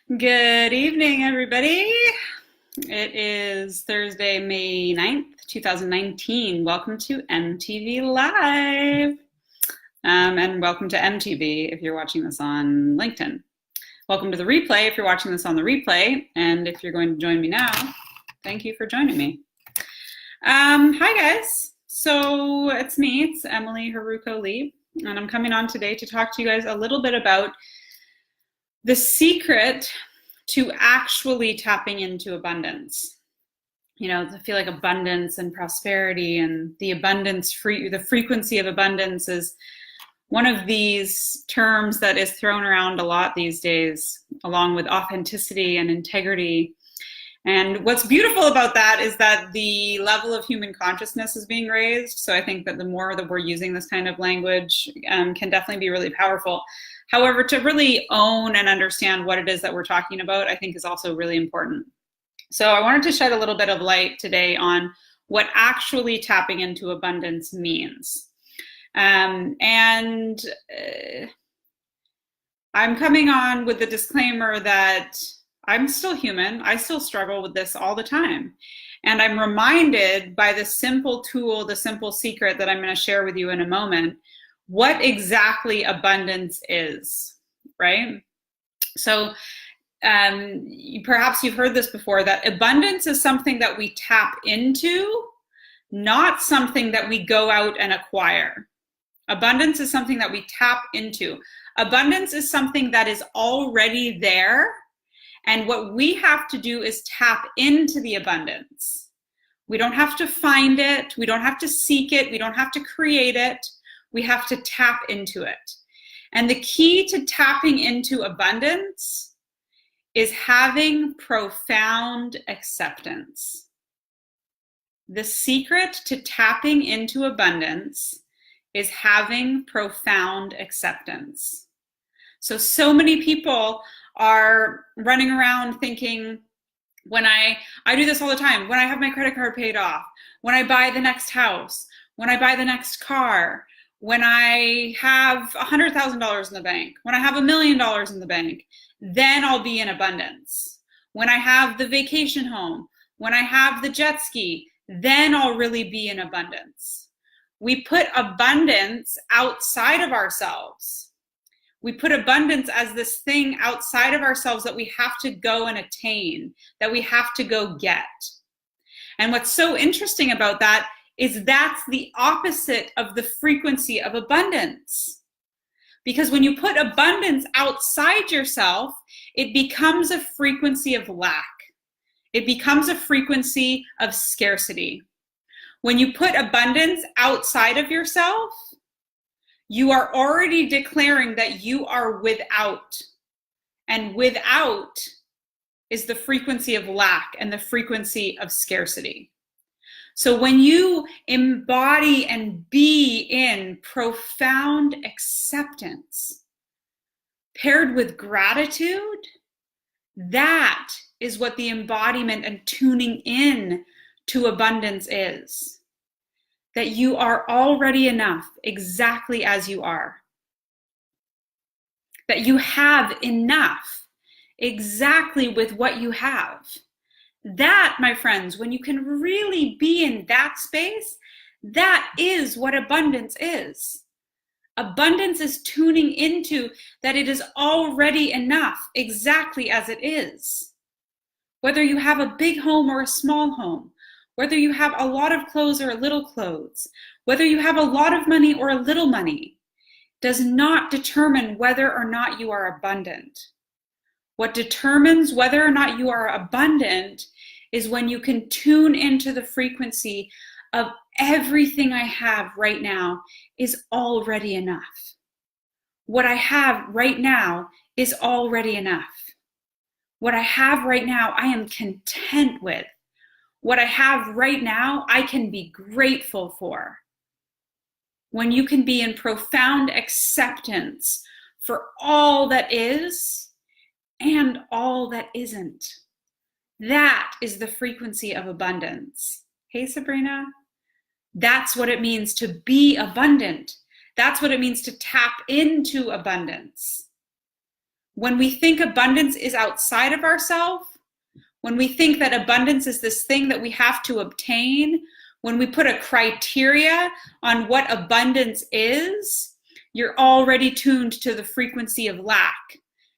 Good evening, everybody. It is Thursday, May 9th, 2019. Welcome to EmTV Live. And welcome to EmTV if you're watching this on LinkedIn. Welcome to the replay if you're watching this on the replay. And if you're going to join me now, thank you for joining me. Hi, guys. So it's me. It's Emily Haruko Lee. And I'm coming on today to talk to you guys a little bit about the secret to actually tapping into abundance. You know, I feel like abundance and prosperity and the frequency of abundance is one of these terms that is thrown around a lot these days, along with authenticity and integrity. And what's beautiful about that is that the level of human consciousness is being raised. So I think that the more that we're using this kind of language can definitely be really powerful. However, to really own and understand what it is that we're talking about, I think is also really important. So I wanted to shed a little bit of light today on what actually tapping into abundance means. I'm coming on with the disclaimer that I'm still human. I still struggle with this all the time. And I'm reminded by the simple tool, the simple secret that I'm going to share with you in a moment, what exactly abundance is, right? So perhaps you've heard this before, that abundance is something that we tap into, not something that we go out and acquire. Abundance is something that we tap into. Abundance is something that is already there, and what we have to do is tap into the abundance. We don't have to find it, we don't have to seek it, we don't have to create it. We have to tap into it. And the key to tapping into abundance is having profound acceptance. The secret to tapping into abundance is having profound acceptance. So many people are running around thinking, when I do this all the time, when I have my credit card paid off, when I buy the next house, when I buy the next car, when I have $100,000 in the bank, when I have $1 million in the bank, then I'll be in abundance. When I have the vacation home, when I have the jet ski, then I'll really be in abundance. We put abundance outside of ourselves. We put abundance as this thing outside of ourselves that we have to go and attain, that we have to go get. And what's so interesting about that is that's the opposite of the frequency of abundance. Because when you put abundance outside yourself, it becomes a frequency of lack. It becomes a frequency of scarcity. When you put abundance outside of yourself, you are already declaring that you are without. And without is the frequency of lack and the frequency of scarcity. So when you embody and be in profound acceptance, paired with gratitude, that is what the embodiment and tuning in to abundance is. That you are already enough exactly as you are. That you have enough exactly with what you have. That, my friends, when you can really be in that space, that is what abundance is. Abundance is tuning into that it is already enough exactly as it is. Whether you have a big home or a small home, whether you have a lot of clothes or a little clothes, whether you have a lot of money or a little money, does not determine whether or not you are abundant. What determines whether or not you are abundant is when you can tune into the frequency of everything I have right now is already enough. What I have right now is already enough. What I have right now, I am content with. What I have right now, I can be grateful for. When you can be in profound acceptance for all that is and all that isn't. That is the frequency of abundance. Hey, Sabrina. That's what it means to be abundant. That's what it means to tap into abundance. When we think abundance is outside of ourselves, when we think that abundance is this thing that we have to obtain, when we put a criteria on what abundance is, you're already tuned to the frequency of lack.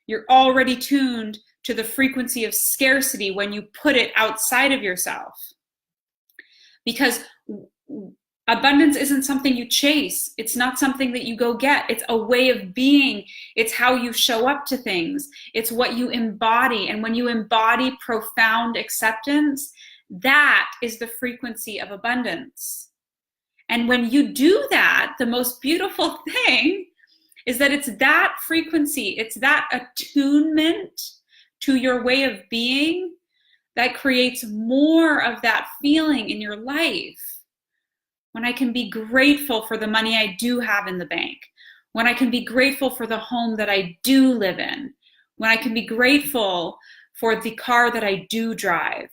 You're already tuned to the frequency of scarcity when you put it outside of yourself. Because abundance isn't something you chase. It's not something that you go get. It's a way of being. It's how you show up to things. It's what you embody. And when you embody profound acceptance, that is the frequency of abundance. And when you do that, the most beautiful thing is that it's that frequency, it's that attunement to your way of being that creates more of that feeling in your life. When I can be grateful for the money I do have in the bank, when I can be grateful for the home that I do live in, when I can be grateful for the car that I do drive,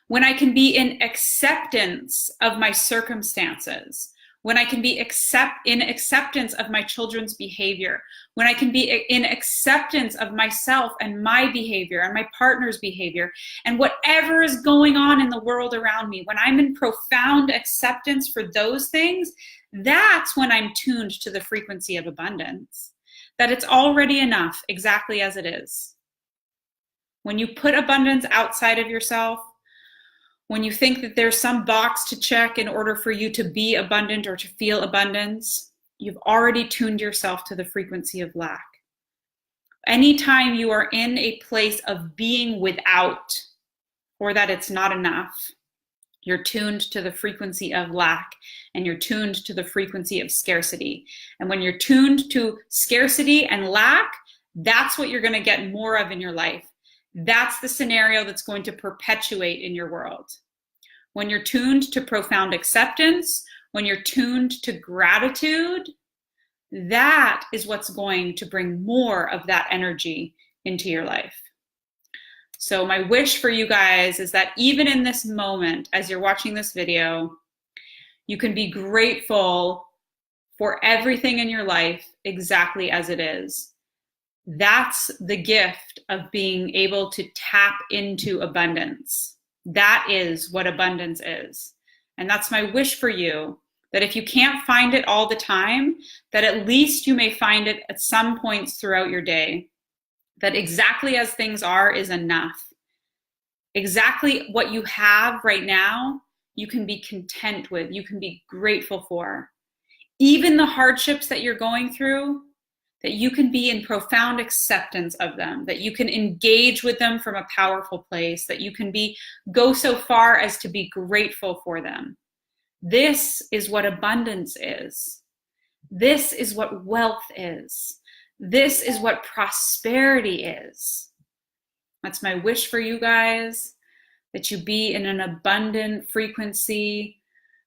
when I can be in acceptance of my circumstances, when I can be in acceptance of my children's behavior, when I can be in acceptance of myself and my behavior and my partner's behavior and whatever is going on in the world around me, when I'm in profound acceptance for those things, that's when I'm tuned to the frequency of abundance, that it's already enough exactly as it is. When you put abundance outside of yourself, when you think that there's some box to check in order for you to be abundant or to feel abundance, you've already tuned yourself to the frequency of lack. Anytime you are in a place of being without, or that it's not enough, you're tuned to the frequency of lack, and you're tuned to the frequency of scarcity. And when you're tuned to scarcity and lack, that's what you're going to get more of in your life. That's the scenario that's going to perpetuate in your world. When you're tuned to profound acceptance, when you're tuned to gratitude, that is what's going to bring more of that energy into your life. So my wish for you guys is that even in this moment, as you're watching this video, you can be grateful for everything in your life exactly as it is. That's the gift of being able to tap into abundance. That is what abundance is. And that's my wish for you, that if you can't find it all the time, that at least you may find it at some points throughout your day. That exactly as things are is enough. Exactly what you have right now, you can be content with, you can be grateful for. Even the hardships that you're going through, that you can be in profound acceptance of them, that you can engage with them from a powerful place, that you can go so far as to be grateful for them. This is what abundance is. This is what wealth is. This is what prosperity is. That's my wish for you guys, that you be in an abundant frequency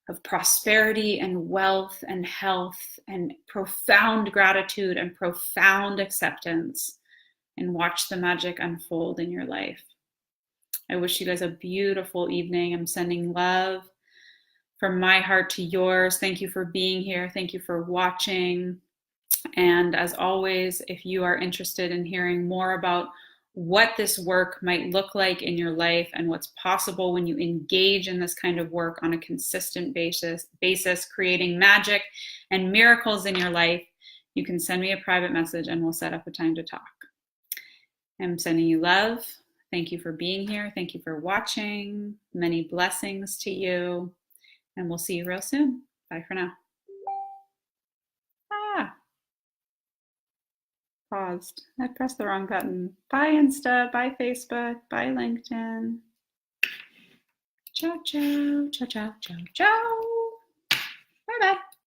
of prosperity and wealth and health and profound gratitude and profound acceptance, and watch the magic unfold in your life. I wish you guys a beautiful evening. I'm sending love from my heart to yours. Thank you for being here. Thank you for watching. And as always, if you are interested in hearing more about what this work might look like in your life and what's possible when you engage in this kind of work on a consistent basis, creating magic and miracles in your life, you can send me a private message and we'll set up a time to talk. I'm sending you love. Thank you for being here. Thank you for watching. Many blessings to you. And we'll see you real soon. Bye for now. Paused. I pressed the wrong button. Bye Insta, bye Facebook, bye LinkedIn. Ciao, ciao, ciao, ciao, ciao, ciao. Bye-bye.